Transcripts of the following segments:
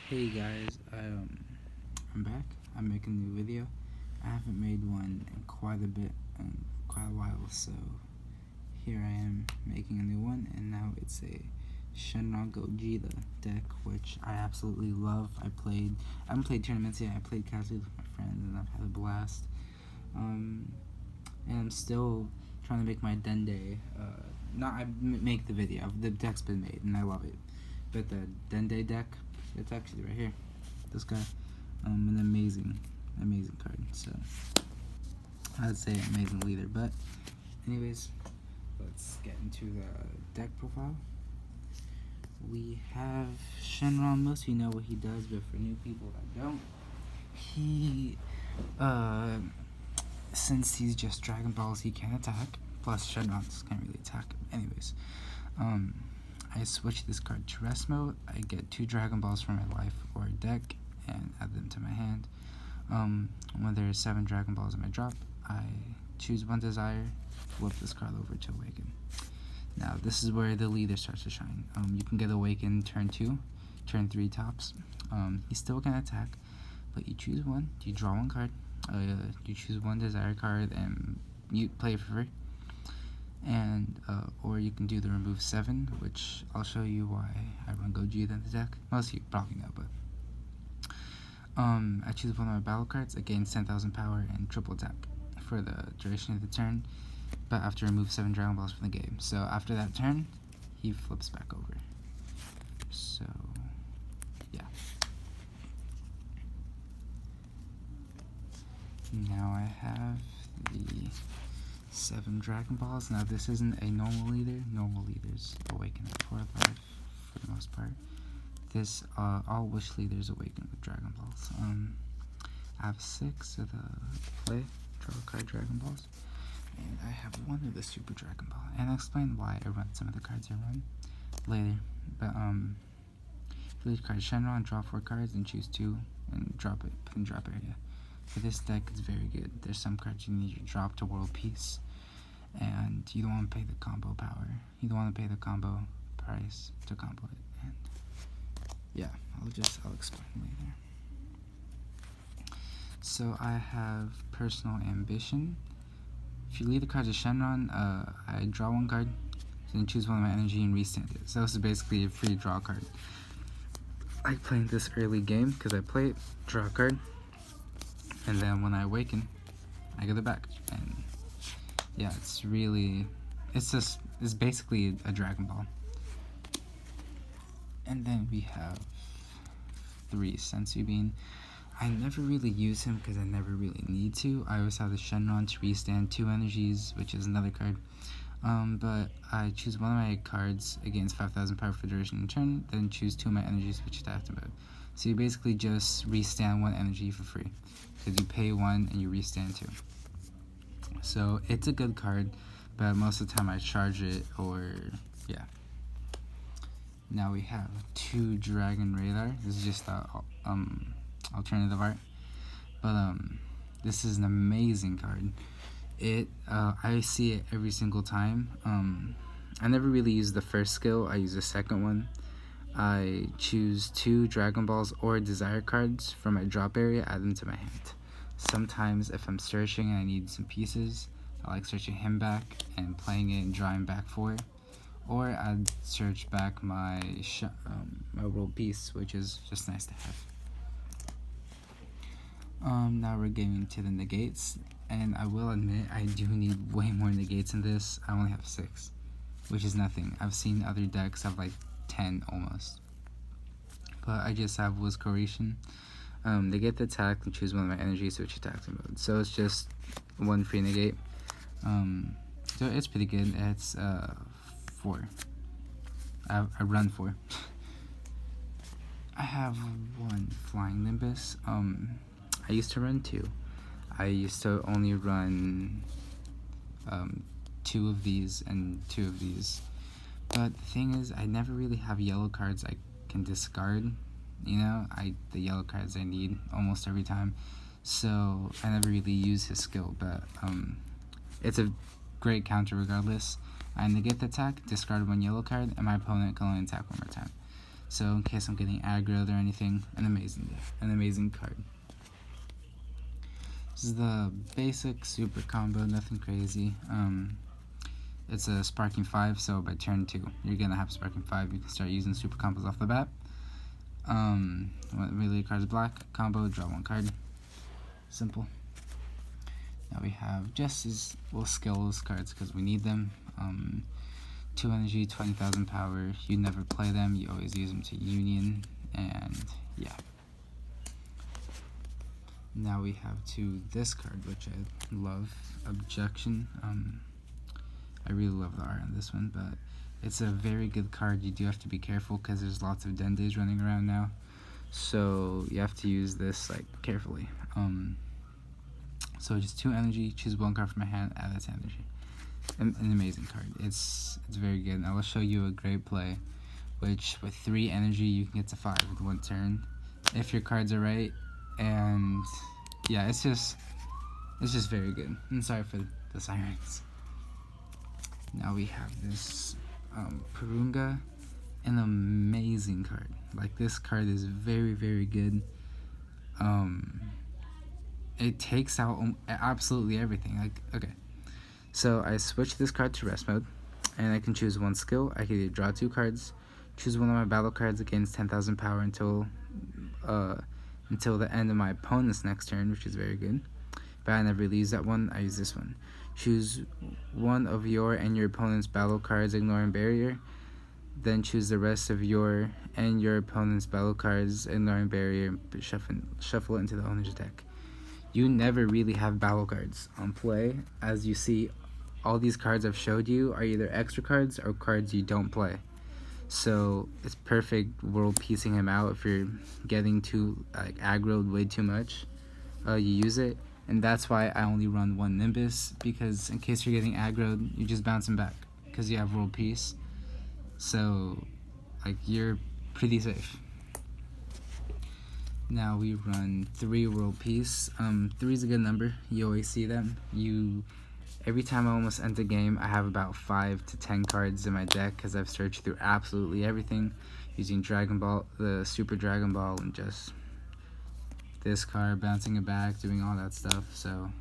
Hey guys, I'm back. I'm making a new video. I haven't made one in quite a bit, quite a while, so here I am making a new one, and now it's a Shenron Gogeta deck, which I absolutely love. I haven't played tournaments yet. I played casually with my friends, and I've had a blast. And I'm still trying to make my Dende. Make the video. The deck's been made, and I love it. But the Dende deck, it's actually right here. This guy, an amazing card. So I'd say amazing leader. But anyways, let's get into the deck profile. We have Shenron. Most of you know what he does, but for new people that don't, he since he's just Dragon Balls, he can attack. Plus Shenron can't really attack. Anyways, I switch this card to rest mode. I get 2 Dragon Balls from my life or deck and add them to my hand. When there are 7 Dragon Balls in my drop, I choose 1 desire, flip this card over to awaken. Now this is where the leader starts to shine. You can get awaken turn 2, turn 3 tops. He still can attack, but you choose 1, you draw 1 card, you choose 1 desire card and you play it for free. And or you can do the remove 7, which I'll show you why I run Gogeta in the deck. Most of you probably know, but I choose 1 of my battle cards, again 10,000 power and triple attack for the duration of the turn, but after remove 7 Dragon Balls from the game. So after that turn, he flips back over. So yeah. Now I have the 7 Dragon Balls. Now this isn't a normal leader. Normal leaders awaken at 4 life for the most part. This all wish leaders awaken with Dragon Balls. I have 6 of the play draw card Dragon Balls, and I have 1 of the Super Dragon Ball. And I'll explain why I run some of the cards I run later. But lead card Shenron, draw 4 cards and choose 2 and drop it. Put in drop area. For this deck, it's very good. There's some cards you need to drop to World Peace, and you don't want to pay the combo power. You don't want to pay the combo price to combo it. And yeah, I'll explain later. So I have Personal Ambition. If you lead the card to Shenron, I draw 1 card, then choose 1 of my energy and restand it. So this is basically a free draw card. I like playing this early game because I play it, draw a card, and then when I awaken, I get it back. And yeah, it's basically a Dragon Ball. And then we have 3 Sensu Bean. I never really use him because I never really need to. I always have the Shenron to restand 2 energies, which is another card. But I choose 1 of my cards against 5,000 power for duration of turn, then choose 2 of my energies, which attack to mode. So you basically just restand 1 energy for free, because you pay 1 and you restand 2. So it's a good card, but most of the time I charge it, or yeah. Now we have 2 Dragon Radar. This is just the alternative art, but this is an amazing card. I see it every single time. I never really use the first skill. I use the second one. I choose 2 Dragon Balls or desire cards from my drop area, add them to my hand. Sometimes if I'm searching and I need some pieces, I like searching him back and playing it and drawing back 4. Or I'd search back my world piece, which is just nice to have. Now we're getting to the negates, and I will admit I do need way more negates in this. I only have 6, which is nothing. I've seen other decks have like 10 almost. But I just have Wiz Coration. They get the attack and choose 1 of my energies, switch attacks in mode. So it's just 1 free negate. So it's pretty good. It's 4. I run 4. I have 1 Flying Nimbus. I used to run 2. I used to only run 2 of these and 2 of these. But the thing is, I never really have yellow cards I can discard. You know, the yellow cards I need almost every time. So I never really use his skill, but it's a great counter regardless. I negate the attack, discard 1 yellow card, and my opponent can only attack 1 more time. So in case I'm getting aggroed or anything, an amazing card. This is the basic super combo, nothing crazy. It's a Sparking 5, so by turn 2, you're gonna have Sparking 5. You can start using super combos off the bat. When really card's black, combo, draw 1 card. Simple. Now we have just as, we'll skill those cards because we need them. 2 energy, 20,000 power. You never play them, you always use them to union, and yeah. Now we have to this card, which I love, Objection. I really love the art on this one, but it's a very good card. You do have to be careful because there's lots of Dendes running around now, so you have to use this like carefully. So just 2 energy, choose 1 card from my hand, add that to energy. An amazing card. It's very good. I will show you a great play, which with 3 energy you can get to 5 with 1 turn if your cards are right, and yeah, it's just very good. And sorry for the sirens. Now we have this Purunga, an amazing card. Like, this card is very, very good. It takes out absolutely everything. Like, okay, so I switch this card to rest mode, and I can choose 1 skill. I can either draw 2 cards, choose 1 of my battle cards, against 10,000 power until the end of my opponent's next turn, which is very good. But I never really use that one. I use this one. Choose 1 of your and your opponent's battle cards, ignoring barrier. Then choose the rest of your and your opponent's battle cards, ignoring barrier, and shuffle it into the owner's deck. You never really have battle cards on play. As you see, all these cards I've showed you are either extra cards or cards you don't play. So it's perfect world piecing him out. If you're getting too aggroed way too much, you use it. And that's why I only run 1 Nimbus, because in case you're getting aggroed, you just bounce him back because you have world peace. So like, you're pretty safe. Now we run 3 world peace. 3 is a good number. You always see them. Every time I almost end the game, I have about 5 to 10 cards in my deck because I've searched through absolutely everything using Dragon Ball, the Super Dragon Ball, and just this card, bouncing it back, doing all that stuff. So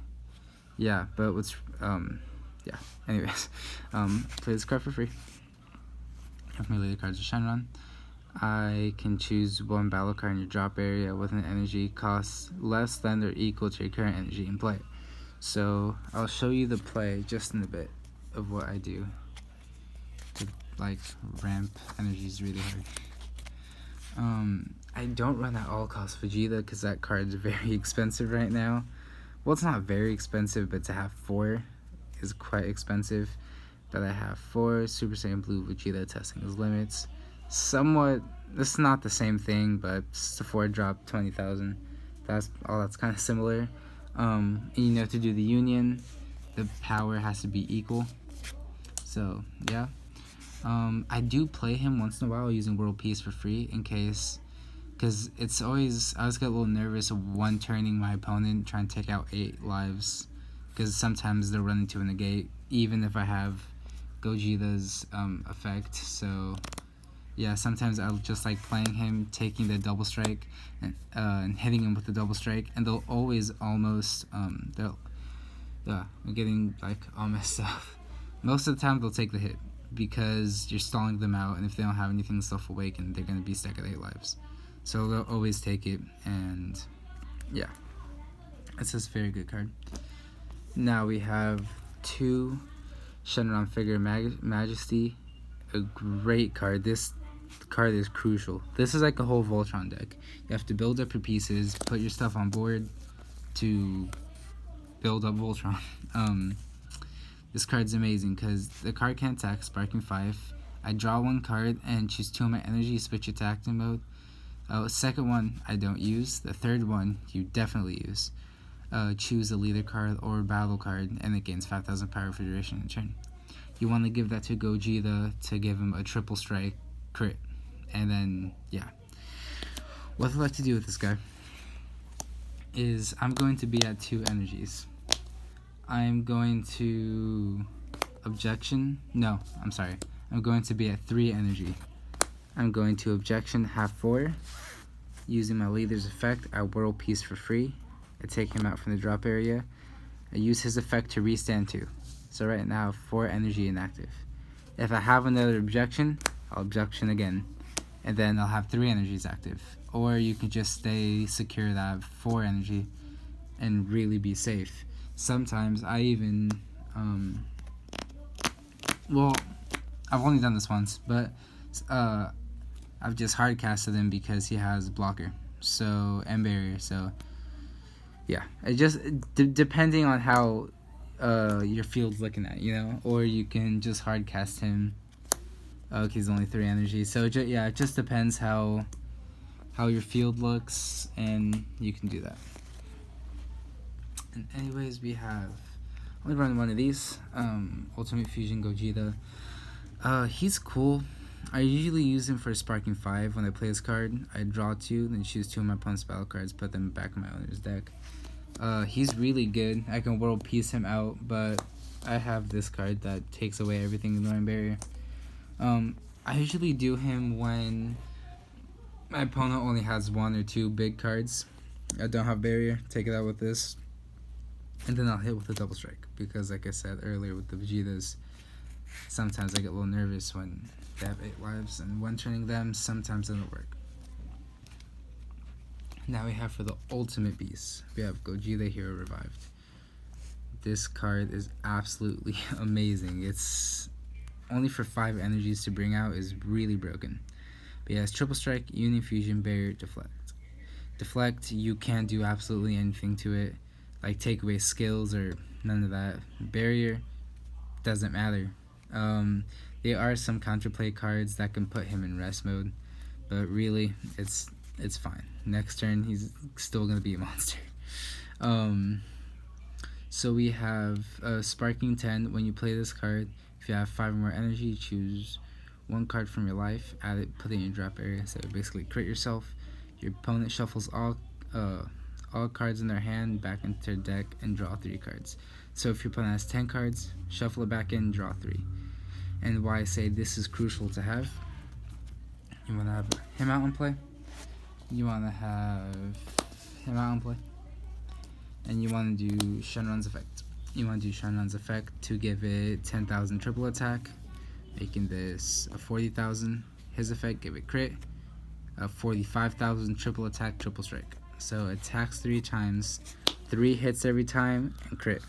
yeah, but yeah, anyways, play this card for free. If my later cards are Shenron, I can choose 1 battle card in your drop area with an energy cost less than or equal to your current energy in play. So I'll show you the play just in a bit of what I do to like ramp energies really hard. I don't run at all cost Vegeta because that card's very expensive right now. Well, it's not very expensive, but to have 4 is quite expensive. But I have 4 Super Saiyan Blue Vegeta testing his limits. Somewhat, it's not the same thing, but it's a 4 drop, 20,000. That's kind of similar. And you know, to do the union, the power has to be equal. So yeah, I do play him once in a while using World Peace for free in case, because I always get a little nervous of 1-turning my opponent, trying to take out 8 lives, because sometimes they'll run into a negate even if I have Gogeta's effect. So yeah, sometimes I'll just like playing him, taking the double strike, and hitting him with the double strike, and they'll always almost I'm getting like all messed up. Most of the time they'll take the hit because you're stalling them out, and if they don't have anything self-awakened, they're gonna be stuck at 8 lives. So they'll always take it, and yeah, it's just a very good card. Now we have 2 Shenron Figure Majesty, a great card. This card is crucial. This is like a whole Voltron deck. You have to build up your pieces, put your stuff on board to build up Voltron. This card's amazing because the card can attack, Sparking 5. I draw 1 card and choose 2 of my energy, switch attack to mode. Second one I don't use. The third one you definitely use. Choose a leader card or battle card, and it gains 5,000 power for duration in turn. You want to give that to Gogeta to give him a triple strike crit. And then, yeah. What I like to do with this guy is I'm going to be at 2 energies. I'm going to I'm going to be at 3 energy. I'm going to objection half 4. Using my leader's effect, I World Peace for free. I take him out from the drop area. I use his effect to restand 2. So right now, 4 energy inactive. If I have another objection, I'll objection again. And then I'll have 3 energies active. Or you can just stay secure that I have 4 energy and really be safe. Sometimes I even, well, I've only done this once, but I've just hard casted him because he has blocker, so, and barrier. So yeah, it just depending on how your field's looking at, you know, or you can just hard cast him. Okay, he's only 3 energy, so yeah, it just depends how your field looks, and you can do that. And anyways, we have only run one of these, Ultimate Fusion Gogeta. He's cool. I usually use him for Sparking 5 when I play this card. I draw 2, then choose 2 of my opponent's battle cards, put them back in my owner's deck. He's really good. I can World Peace him out, but I have this card that takes away everything ignoring barrier. I usually do him when my opponent only has 1 or 2 big cards. I don't have barrier, take it out with this. And then I'll hit with a double strike, because like I said earlier with the Vegetas, sometimes I get a little nervous when they have 8 lives, and when turning them, sometimes it doesn't work. Now we have for the Ultimate Beast, we have Gogeta Hero Revived. This card is absolutely amazing. It's only for 5 energies to bring out is really broken. But he has Triple Strike, Union Fusion, Barrier, Deflect. Deflect, you can't do absolutely anything to it, like take away skills or none of that. Barrier doesn't matter. There are some counterplay cards that can put him in rest mode, but really it's fine. Next turn he's still gonna be a monster. So we have Sparking 10. When you play this card, if you have 5 or more energy, choose 1 card from your life, add it, put it in your drop area. So basically crit yourself. Your opponent shuffles all cards in their hand back into their deck and draw 3 cards. So if your opponent has 10 cards, shuffle it back in, draw 3. And why I say this is crucial to have, you want to have him out in play, you want to have him out in play, and you want to do Shenron's effect. You want to do Shenron's effect to give it 10,000 triple attack, making this a 40,000. His effect, give it crit, a 45,000 triple attack, triple strike. So attacks 3 times, 3 hits every time, and crit.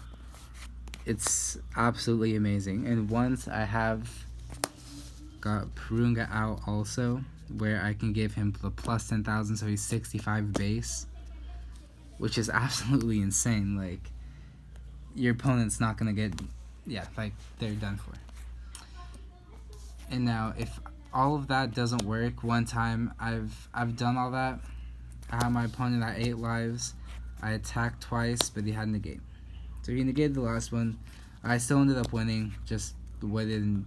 It's absolutely amazing. And once I have got Purunga out also, where I can give him the plus 10,000, so he's 65 base, which is absolutely insane. Like, your opponent's not gonna get, yeah, like, they're done for. And now, if all of that doesn't work, one time I've done all that, I had my opponent at 8 lives, I attacked twice, but he had negate. So he negated the last one. I still ended up winning, just waited and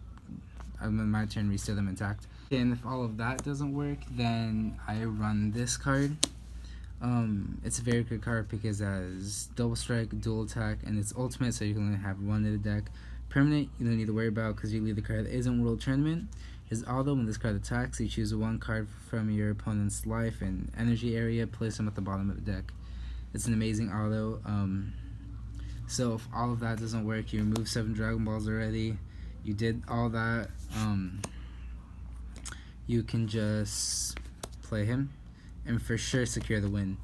my turn restood them intact. And if all of that doesn't work, then I run this card. It's a very good card because it has double strike, dual attack, and it's ultimate, so you can only have 1 in the deck. Permanent, you don't need to worry about because you leave the card that isn't World Tournament. Is although when this card attacks, you choose 1 card from your opponent's life and energy area, place them at the bottom of the deck. It's an amazing auto. So if all of that doesn't work, you remove 7 Dragon Balls already, you did all that, you can just play him and for sure secure the win.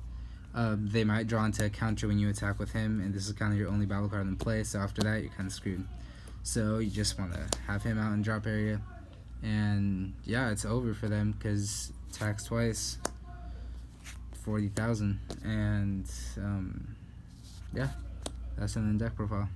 They might draw into a counter when you attack with him, and this is kind of your only battle card in play, so after that you're kind of screwed. So you just want to have him out in drop area, and yeah, it's over for them because attacks twice, 40,000, and yeah, that's an in deck profile.